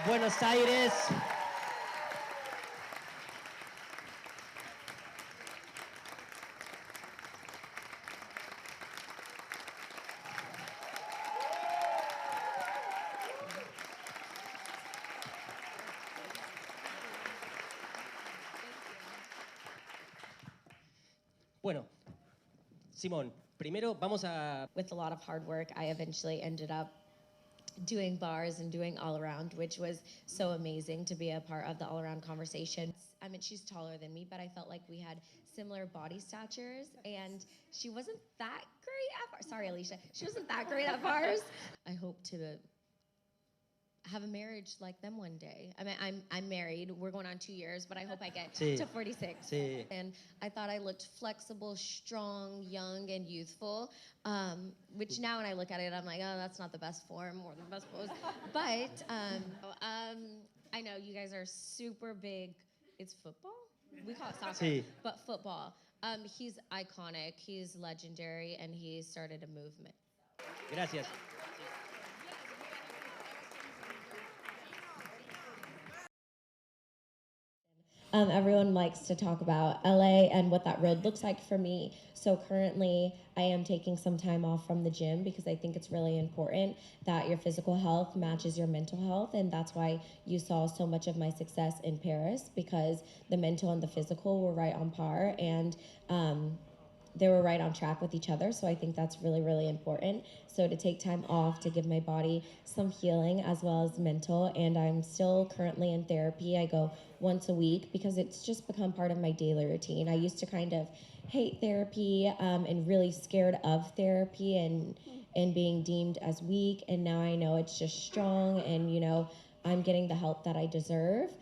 Buenos Aires. Bueno, Simón, primero vamos a... With a lot of hard work, I eventually ended up doing bars and doing all around, which was so amazing to be a part of the all around conversation. I mean, she's taller than me, but I felt like we had similar body statures, and she wasn't that great at bars. Sorry, Alicia. She wasn't that great at bars. I hope to have a marriage like them one day. I mean, I'm married. We're going on 2 years, but I hope I get to 46. Sí. And I thought I looked flexible, strong, young, and youthful, which now when I look at it, I'm like, oh, that's not the best form or the best pose. But I know you guys are super big. It's football? We call it soccer, Sí. but football. He's iconic, he's legendary, and he started a movement. Gracias. Everyone likes to talk about LA and what that road looks like for me. So currently, I am taking some time off from the gym because I think it's really important that your physical health matches your mental health. And that's why you saw so much of my success in Paris, because the mental and the physical were right on par. And they were right on track with each other. So I think that's really, really important. So to take time off to give my body some healing as well as mental. And I'm still currently in therapy. I go once a week because it's just become part of my daily routine. I used to kind of hate therapy and really scared of therapy and being deemed as weak. And now I know it's just strong, and I'm getting the help that I deserve.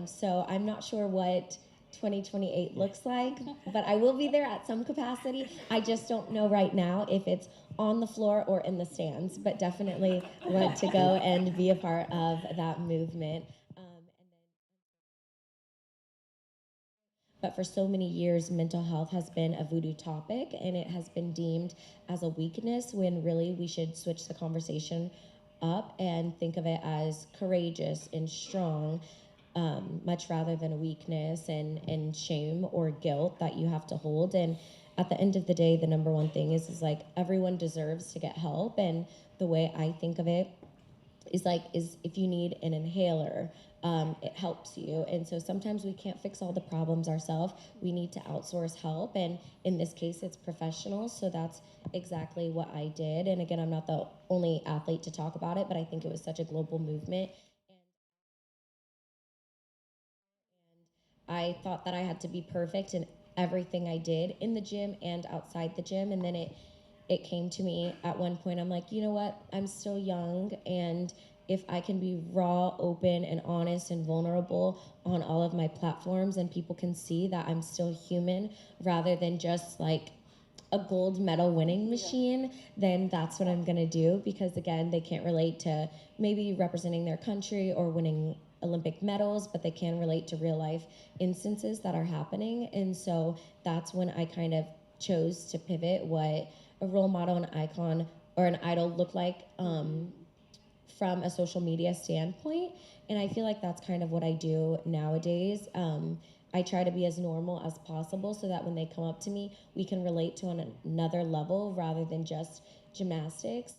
So I'm not sure what 2028 looks like, but I will be there at some capacity. I just don't know right now if it's on the floor or in the stands, but definitely want to go and be a part of that movement. But for so many years, mental health has been a voodoo topic, and it has been deemed as a weakness, when really we should switch the conversation up and think of it as courageous and strong, much rather than a weakness and shame or guilt that you have to hold. And at the end of the day, the number one thing is like, everyone deserves to get help. And the way I think of it is if you need an inhaler, it helps you. And so sometimes we can't fix all the problems ourselves. We need to outsource help. And in this case, it's professionals. So that's exactly what I did. And again, I'm not the only athlete to talk about it, but I think it was such a global movement. I thought that I had to be perfect in everything I did in the gym and outside the gym. And then it came to me at one point. I'm like, you know what? I'm still young, and if I can be raw, open, and honest and vulnerable on all of my platforms, and people can see that I'm still human rather than just like a gold medal winning machine, then that's what I'm gonna do. Because again, they can't relate to maybe representing their country or winning Olympic medals, but they can relate to real life instances that are happening. And so that's when I kind of chose to pivot what a role model, an icon, or an idol look like from a social media standpoint. And I feel like that's kind of what I do nowadays. I try to be as normal as possible so that when they come up to me, we can relate to on another level rather than just gymnastics.